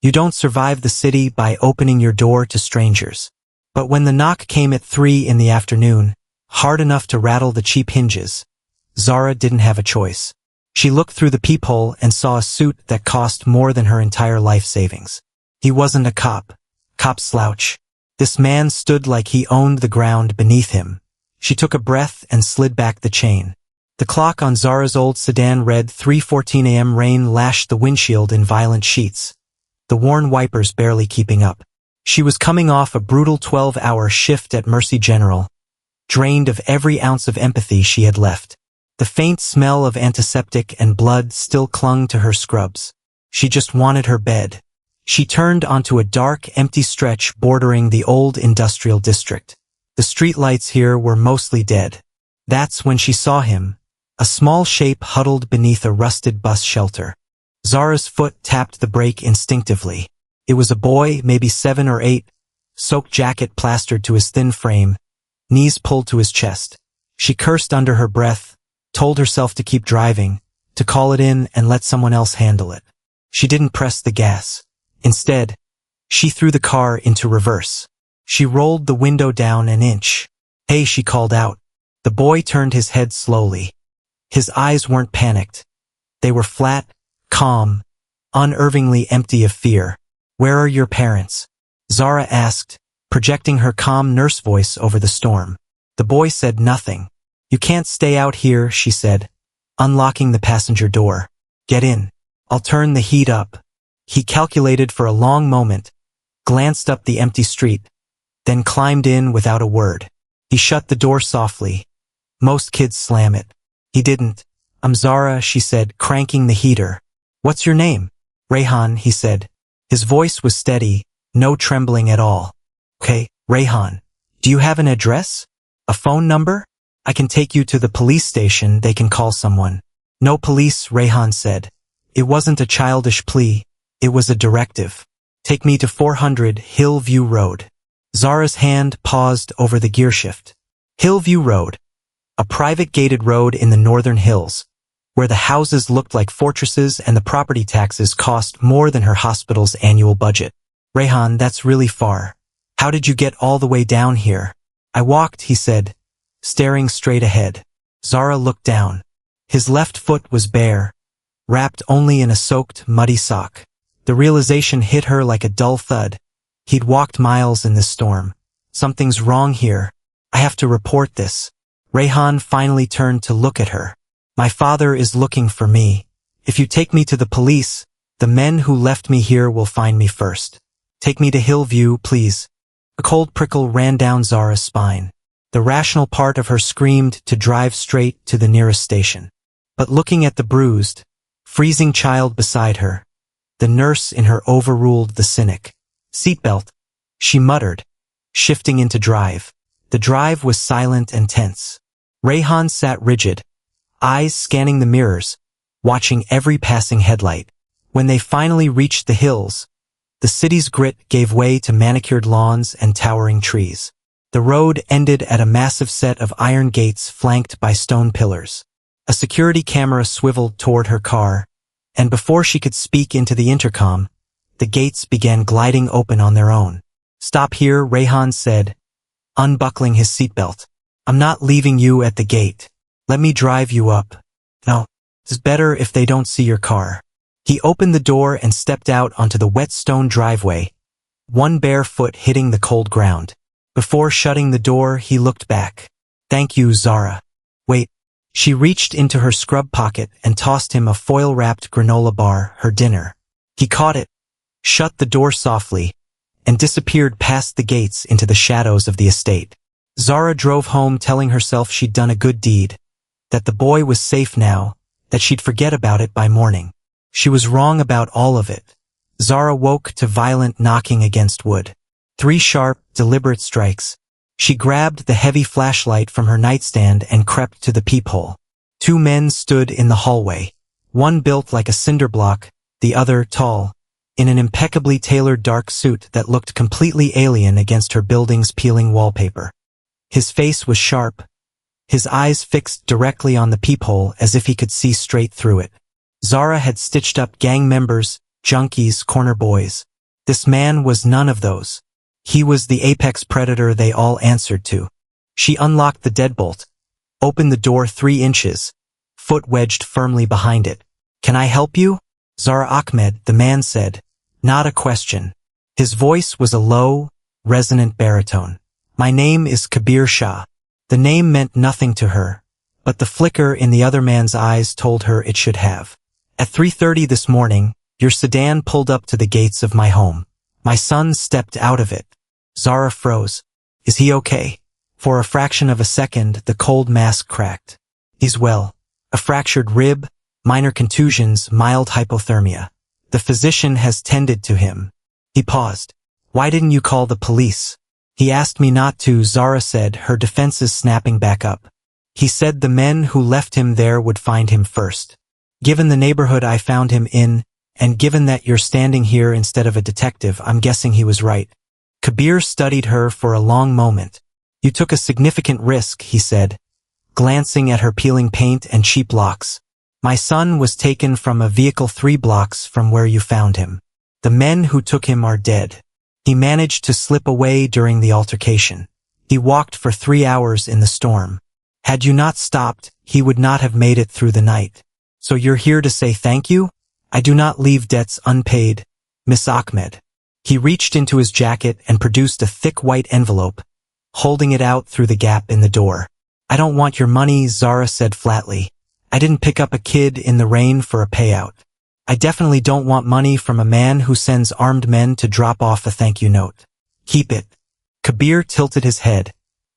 You don't survive the city by opening your door to strangers. But when the knock came at 3 in the afternoon, hard enough to rattle the cheap hinges, Zara didn't have a choice. She looked through the peephole and saw a suit that cost more than her entire life savings. He wasn't a cop. Cop slouch. This man stood like he owned the ground beneath him. She took a breath and slid back the chain. The clock on Zara's old sedan read 3:14 a.m. Rain lashed the windshield in violent sheets, the worn wipers barely keeping up. She was coming off a brutal 12-hour shift at Mercy General, drained of every ounce of empathy she had left. The faint smell of antiseptic and blood still clung to her scrubs. She just wanted her bed. She turned onto a dark, empty stretch bordering the old industrial district. The streetlights here were mostly dead. That's when she saw him, a small shape huddled beneath a rusted bus shelter. Zara's foot tapped the brake instinctively. It was a boy, maybe 7 or 8, soaked jacket plastered to his thin frame, knees pulled to his chest. She cursed under her breath, told herself to keep driving, to call it in and let someone else handle it. She didn't press the gas. Instead, she threw the car into reverse. She rolled the window down an inch. "Hey," she called out. The boy turned his head slowly. His eyes weren't panicked. They were flat, calm, unervingly empty of fear. "Where are your parents?" Zara asked, projecting her calm nurse voice over the storm. The boy said nothing. "You can't stay out here," she said, unlocking the passenger door. "Get in. I'll turn the heat up." He calculated for a long moment, glanced up the empty street, then climbed in without a word. He shut the door softly. Most kids slam it. He didn't. "I'm Zara," she said, cranking the heater. "What's your name?" "Rayhan," he said. His voice was steady, no trembling at all. "Okay, Rayhan. Do you have an address? A phone number? I can take you to the police station, they can call someone." "No police," Rayhan said. It wasn't a childish plea. It was a directive. "Take me to 400 Hillview Road." Zara's hand paused over the gearshift. Hillview Road, a private gated road in the northern hills, where the houses looked like fortresses and the property taxes cost more than her hospital's annual budget. "Rayhan, that's really far. How did you get all the way down here?" "I walked," he said, staring straight ahead. Zara looked down. His left foot was bare, wrapped only in a soaked, muddy sock. The realization hit her like a dull thud. He'd walked miles in this storm. "Something's wrong here. I have to report this." Rayhan finally turned to look at her. "My father is looking for me. If you take me to the police, the men who left me here will find me first. Take me to Hillview, please." A cold prickle ran down Zara's spine. The rational part of her screamed to drive straight to the nearest station. But looking at the bruised, freezing child beside her, the nurse in her overruled the cynic. "Seatbelt," she muttered, shifting into drive. The drive was silent and tense. Rayhan sat rigid, eyes scanning the mirrors, watching every passing headlight. When they finally reached the hills, the city's grit gave way to manicured lawns and towering trees. The road ended at a massive set of iron gates flanked by stone pillars. A security camera swiveled toward her car, and before she could speak into the intercom, the gates began gliding open on their own. "Stop here," Rayhan said, unbuckling his seatbelt. "I'm not leaving you at the gate. Let me drive you up." "No, it's better if they don't see your car." He opened the door and stepped out onto the wet stone driveway, one bare foot hitting the cold ground. Before shutting the door, he looked back. "Thank you, Zara." "Wait." She reached into her scrub pocket and tossed him a foil-wrapped granola bar, her dinner. He caught it, shut the door softly, and disappeared past the gates into the shadows of the estate. Zara drove home telling herself she'd done a good deed, that the boy was safe now, that she'd forget about it by morning. She was wrong about all of it. Zara woke to violent knocking against wood. 3 sharp, deliberate strikes. She grabbed the heavy flashlight from her nightstand and crept to the peephole. 2 men stood in the hallway, one built like a cinder block, the other tall, in an impeccably tailored dark suit that looked completely alien against her building's peeling wallpaper. His face was sharp, his eyes fixed directly on the peephole as if he could see straight through it. Zara had stitched up gang members, junkies, corner boys. This man was none of those. He was the apex predator they all answered to. She unlocked the deadbolt, opened the door 3 inches, foot wedged firmly behind it. "Can I help you?" "Zara Ahmed," the man said. Not a question. His voice was a low, resonant baritone. "My name is Kabir Shah." The name meant nothing to her, but the flicker in the other man's eyes told her it should have. "At 3:30 this morning, your sedan pulled up to the gates of my home. My son stepped out of it." Zara froze. "Is he okay?" For a fraction of a second, the cold mask cracked. "He's well. A fractured rib, minor contusions, mild hypothermia. The physician has tended to him." He paused. "Why didn't you call the police?" "He asked me not to," Zara said, her defenses snapping back up. "He said the men who left him there would find him first. Given the neighborhood I found him in, and given that you're standing here instead of a detective, I'm guessing he was right." Kabir studied her for a long moment. "You took a significant risk," he said, glancing at her peeling paint and cheap locks. "My son was taken from a vehicle 3 blocks from where you found him. The men who took him are dead. He managed to slip away during the altercation. He walked for 3 hours in the storm. Had you not stopped, he would not have made it through the night. So you're here to say thank you? I do not leave debts unpaid, Miss Ahmed." He reached into his jacket and produced a thick white envelope, holding it out through the gap in the door. "I don't want your money," Zara said flatly. "I didn't pick up a kid in the rain for a payout. I definitely don't want money from a man who sends armed men to drop off a thank you note. Keep it." Kabir tilted his head,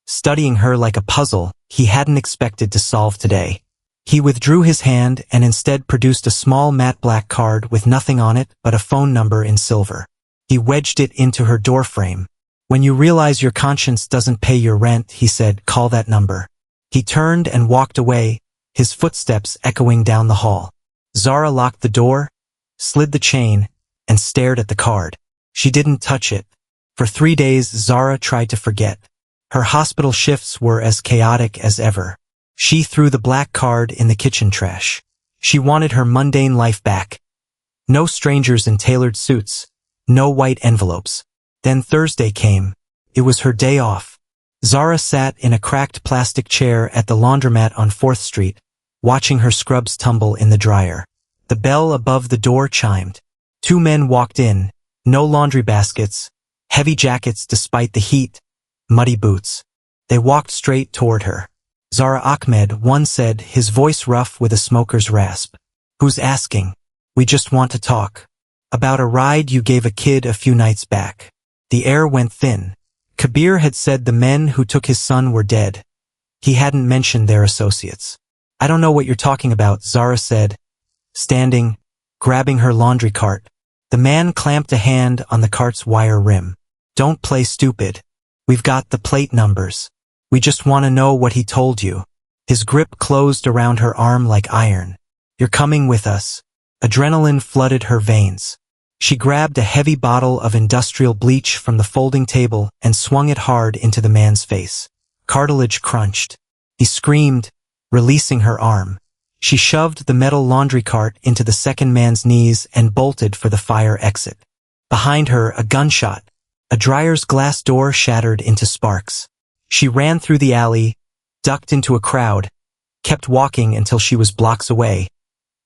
studying her like a puzzle he hadn't expected to solve today. He withdrew his hand and instead produced a small matte black card with nothing on it but a phone number in silver. He wedged it into her doorframe. "When you realize your conscience doesn't pay your rent," he said, "call that number." He turned and walked away, his footsteps echoing down the hall. Zara locked the door, slid the chain, and stared at the card. She didn't touch it. For 3 days, Zara tried to forget. Her hospital shifts were as chaotic as ever. She threw the black card in the kitchen trash. She wanted her mundane life back. No strangers in tailored suits, no white envelopes. Then Thursday came. It was her day off. Zara sat in a cracked plastic chair at the laundromat on 4th Street, watching her scrubs tumble in the dryer. The bell above the door chimed. 2 men walked in, no laundry baskets, heavy jackets despite the heat, muddy boots. They walked straight toward her. "Zara Ahmed," one said, his voice rough with a smoker's rasp. "Who's asking?" "We just want to talk. About a ride you gave a kid a few nights back." The air went thin. Kabir had said the men who took his son were dead. He hadn't mentioned their associates. "I don't know what you're talking about," Zara said, standing, grabbing her laundry cart. The man clamped a hand on the cart's wire rim. "Don't play stupid. We've got the plate numbers. We just want to know what he told you." His grip closed around her arm like iron. "You're coming with us." Adrenaline flooded her veins. She grabbed a heavy bottle of industrial bleach from the folding table and swung it hard into the man's face. Cartilage crunched. He screamed, releasing her arm. She shoved the metal laundry cart into the second man's knees and bolted for the fire exit. Behind her, a gunshot. A dryer's glass door shattered into sparks. She ran through the alley, ducked into a crowd, kept walking until she was blocks away,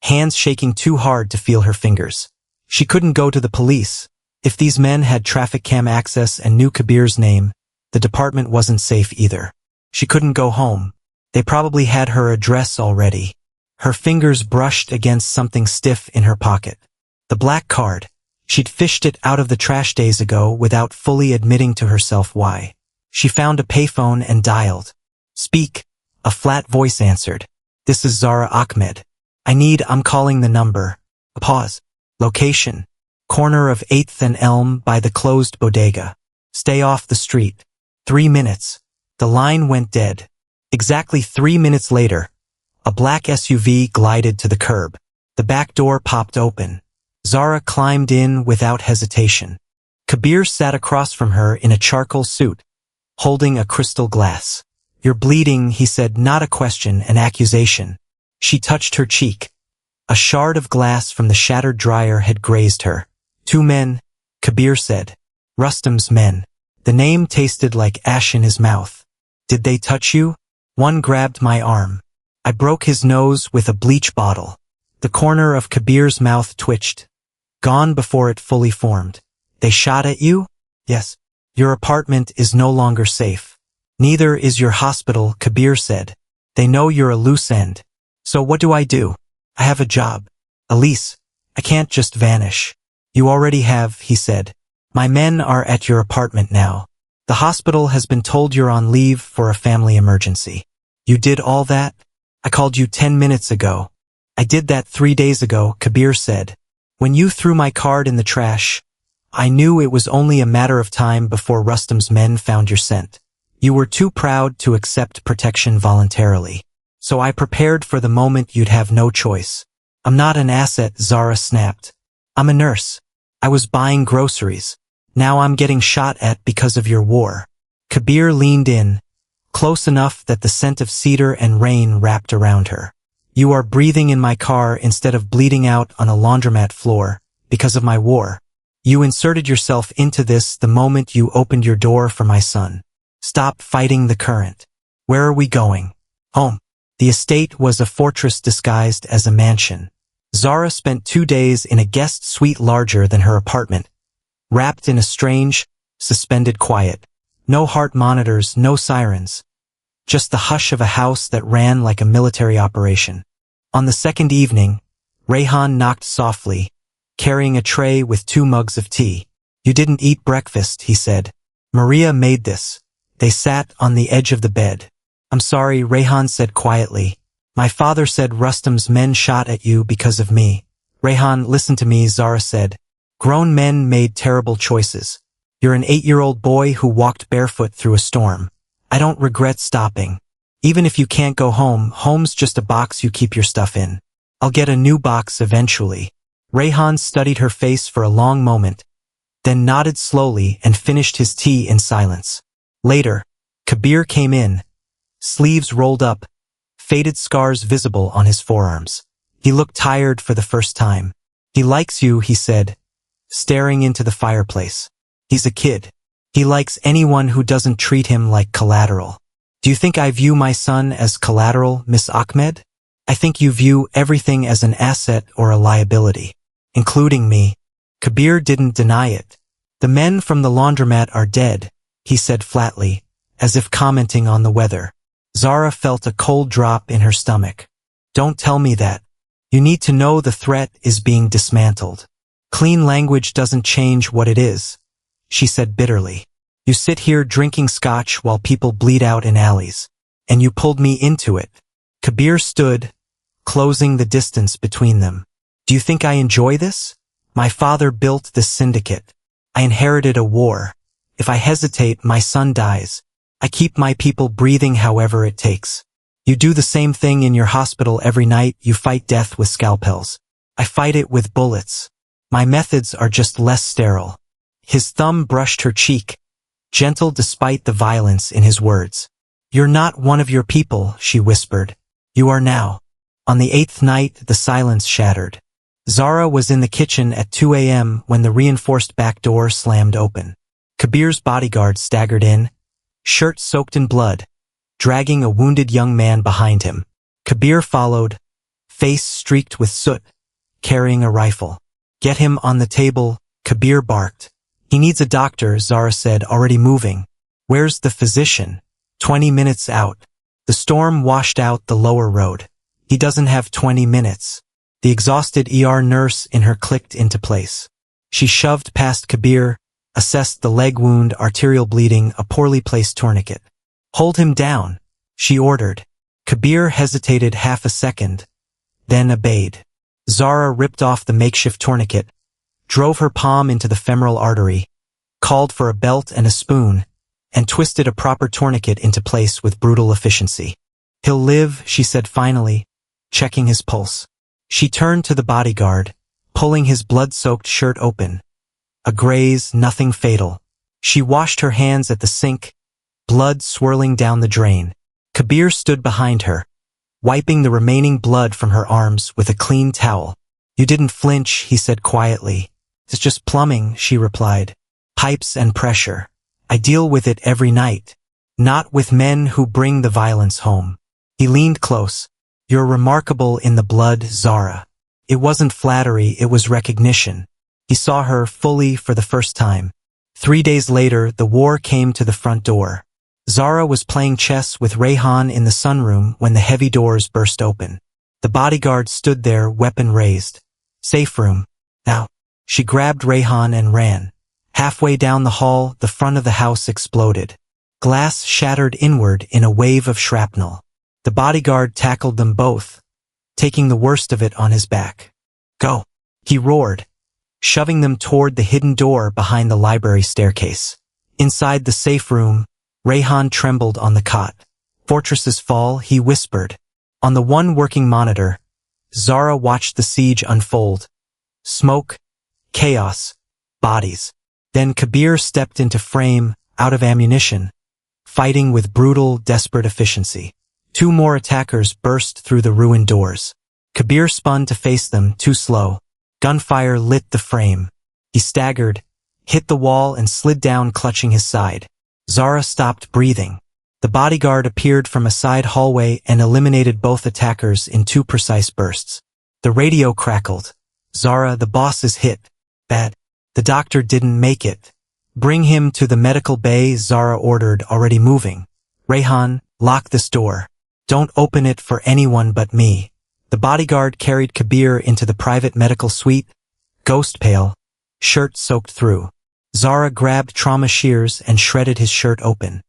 hands shaking too hard to feel her fingers. She couldn't go to the police. If these men had traffic cam access and knew Kabir's name, the department wasn't safe either. She couldn't go home. They probably had her address already. Her fingers brushed against something stiff in her pocket. The black card. She'd fished it out of the trash days ago without fully admitting to herself why. She found a payphone and dialed. "Speak," a flat voice answered. "This is Zara Ahmed. I'm calling the number." A pause. "Location. Corner of 8th and Elm by the closed bodega. Stay off the street." 3 minutes. The line went dead. Exactly 3 minutes later, a black SUV glided to the curb. The back door popped open. Zara climbed in without hesitation. Kabir sat across from her in a charcoal suit, holding a crystal glass. "You're bleeding," he said, not a question, an accusation. She touched her cheek. A shard of glass from the shattered dryer had grazed her. 2 men, Kabir said. Rustam's men. The name tasted like ash in his mouth. Did they touch you? One grabbed my arm. I broke his nose with a bleach bottle. The corner of Kabir's mouth twitched. Gone before it fully formed. They shot at you? Yes. Your apartment is no longer safe. Neither is your hospital, Kabir said. They know you're a loose end. So what do? I have a job. Elise, I can't just vanish. You already have, he said. My men are at your apartment now. The hospital has been told you're on leave for a family emergency. You did all that? I called you 10 minutes ago. I did that 3 days ago, Kabir said. When you threw my card in the trash, I knew it was only a matter of time before Rustam's men found your scent. You were too proud to accept protection voluntarily. So I prepared for the moment you'd have no choice. I'm not an asset, Zara snapped. I'm a nurse. I was buying groceries. Now I'm getting shot at because of your war. Kabir leaned in, close enough that the scent of cedar and rain wrapped around her. You are breathing in my car instead of bleeding out on a laundromat floor because of my war. You inserted yourself into this the moment you opened your door for my son. Stop fighting the current. Where are we going? Home. The estate was a fortress disguised as a mansion. Zara spent 2 days in a guest suite larger than her apartment, wrapped in a strange, suspended quiet. No heart monitors, no sirens. Just the hush of a house that ran like a military operation. On the second evening, Rayhan knocked softly, carrying a tray with 2 mugs of tea. You didn't eat breakfast, he said. Maria made this. They sat on the edge of the bed. I'm sorry, Rayhan said quietly. My father said Rustam's men shot at you because of me. Rayhan, listen to me, Zara said. Grown men made terrible choices. You're an 8-year-old boy who walked barefoot through a storm. I don't regret stopping. Even if you can't go home, home's just a box you keep your stuff in. I'll get a new box eventually. Rayhan studied her face for a long moment, then nodded slowly and finished his tea in silence. Later, Kabir came in, sleeves rolled up, faded scars visible on his forearms. He looked tired for the first time. He likes you, he said, staring into the fireplace. He's a kid. He likes anyone who doesn't treat him like collateral. Do you think I view my son as collateral, Miss Ahmed? I think you view everything as an asset or a liability, including me. Kabir didn't deny it. The men from the laundromat are dead, he said flatly, as if commenting on the weather. Zara felt a cold drop in her stomach. Don't tell me that. You need to know the threat is being dismantled. Clean language doesn't change what it is, she said bitterly. You sit here drinking scotch while people bleed out in alleys. And you pulled me into it. Kabir stood, closing the distance between them. Do you think I enjoy this? My father built this syndicate. I inherited a war. If I hesitate, my son dies. I keep my people breathing however it takes. You do the same thing in your hospital every night. You fight death with scalpels. I fight it with bullets. My methods are just less sterile. His thumb brushed her cheek, gentle despite the violence in his words. You're not one of your people, she whispered. You are now. On the 8th night, the silence shattered. Zara was in the kitchen at 2 a.m. when the reinforced back door slammed open. Kabir's bodyguard staggered in, shirt soaked in blood, dragging a wounded young man behind him. Kabir followed, face streaked with soot, carrying a rifle. Get him on the table, Kabir barked. He needs a doctor, Zara said, already moving. Where's the physician? 20 minutes out. The storm washed out the lower road. He doesn't have 20 minutes. The exhausted ER nurse in her clicked into place. She shoved past Kabir, assessed the leg wound, arterial bleeding, a poorly placed tourniquet. Hold him down, she ordered. Kabir hesitated half a second, then obeyed. Zara ripped off the makeshift tourniquet, drove her palm into the femoral artery, called for a belt and a spoon, and twisted a proper tourniquet into place with brutal efficiency. He'll live, she said finally, checking his pulse. She turned to the bodyguard, pulling his blood-soaked shirt open. A graze, nothing fatal. She washed her hands at the sink, blood swirling down the drain. Kabir stood behind her, wiping the remaining blood from her arms with a clean towel. You didn't flinch, he said quietly. It's just plumbing, she replied. Pipes and pressure. I deal with it every night. Not with men who bring the violence home. He leaned close. You're remarkable in the blood, Zara. It wasn't flattery, it was recognition. He saw her fully for the first time. 3 days later, the war came to the front door. Zara was playing chess with Rayhan in the sunroom when the heavy doors burst open. The bodyguard stood there, weapon raised. Safe room. Now. She grabbed Rayhan and ran. Halfway down the hall, the front of the house exploded. Glass shattered inward in a wave of shrapnel. The bodyguard tackled them both, taking the worst of it on his back. Go, he roared, shoving them toward the hidden door behind the library staircase. Inside the safe room, Rayhan trembled on the cot. Fortresses fall, he whispered. On the one working monitor, Zara watched the siege unfold. Smoke, chaos, bodies. Then Kabir stepped into frame, out of ammunition, fighting with brutal, desperate efficiency. 2 more attackers burst through the ruined doors. Kabir spun to face them, too slow. Gunfire lit the frame. He staggered, hit the wall and slid down, clutching his side. Zara stopped breathing. The bodyguard appeared from a side hallway and eliminated both attackers in 2 precise bursts. The radio crackled. Zara, the boss is hit. Bad. The doctor didn't make it. Bring him to the medical bay, Zara ordered, already moving. Rayhan, lock this door. Don't open it for anyone but me. The bodyguard carried Kabir into the private medical suite, ghost pale, shirt soaked through. Zara grabbed trauma shears and shredded his shirt open.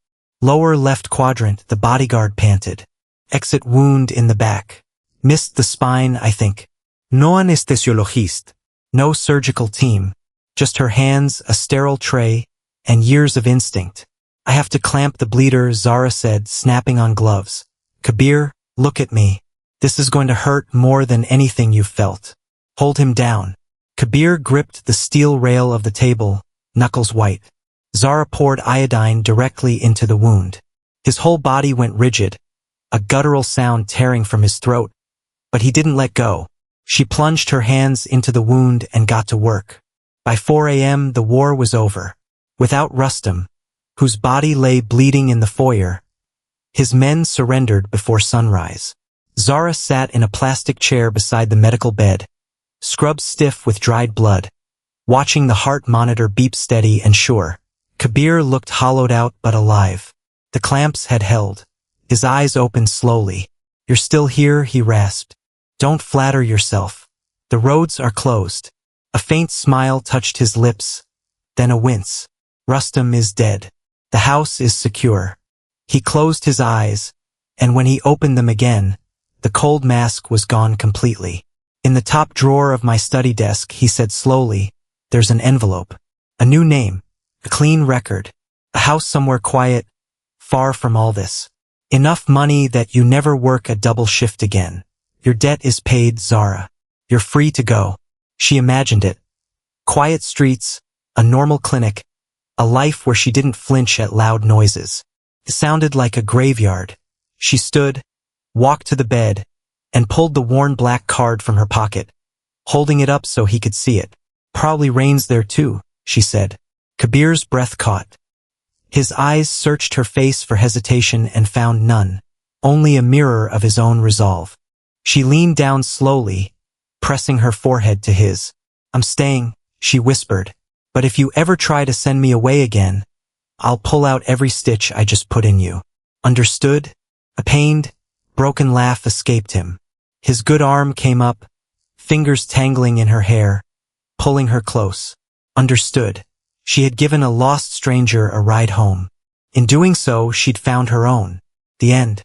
Lower left quadrant, the bodyguard panted. Exit wound in the back. Missed the spine, I think. No anesthesiologist. No surgical team. Just her hands, a sterile tray, and years of instinct. I have to clamp the bleeder, Zara said, snapping on gloves. Kabir, look at me. This is going to hurt more than anything you've felt. Hold him down. Kabir gripped the steel rail of the table, knuckles white. Zara poured iodine directly into the wound. His whole body went rigid, a guttural sound tearing from his throat. But he didn't let go. She plunged her hands into the wound and got to work. By 4 a.m. the war was over. Without Rustam, whose body lay bleeding in the foyer, his men surrendered before sunrise. Zara sat in a plastic chair beside the medical bed, scrubbed stiff with dried blood, watching the heart monitor beep steady and sure. Kabir looked hollowed out but alive. The clamps had held. His eyes opened slowly. You're still here, he rasped. Don't flatter yourself. The roads are closed. A faint smile touched his lips, then a wince. Rustam is dead. The house is secure. He closed his eyes, and when he opened them again, the cold mask was gone completely. In the top drawer of my study desk, he said slowly, there's an envelope. A new name. A clean record. A house somewhere quiet, far from all this. Enough money that you never work a double shift again. Your debt is paid, Zara. You're free to go. She imagined it. Quiet streets, a normal clinic, a life where she didn't flinch at loud noises. It sounded like a graveyard. She stood, walked to the bed, and pulled the worn black card from her pocket, holding it up so he could see it. Probably rains there too, she said. Kabir's breath caught. His eyes searched her face for hesitation and found none, only a mirror of his own resolve. She leaned down slowly, pressing her forehead to his. I'm staying, she whispered, but if you ever try to send me away again, I'll pull out every stitch I just put in you. Understood? A pained, broken laugh escaped him. His good arm came up, fingers tangling in her hair, pulling her close. Understood. She had given a lost stranger a ride home. In doing so, she'd found her own. The end.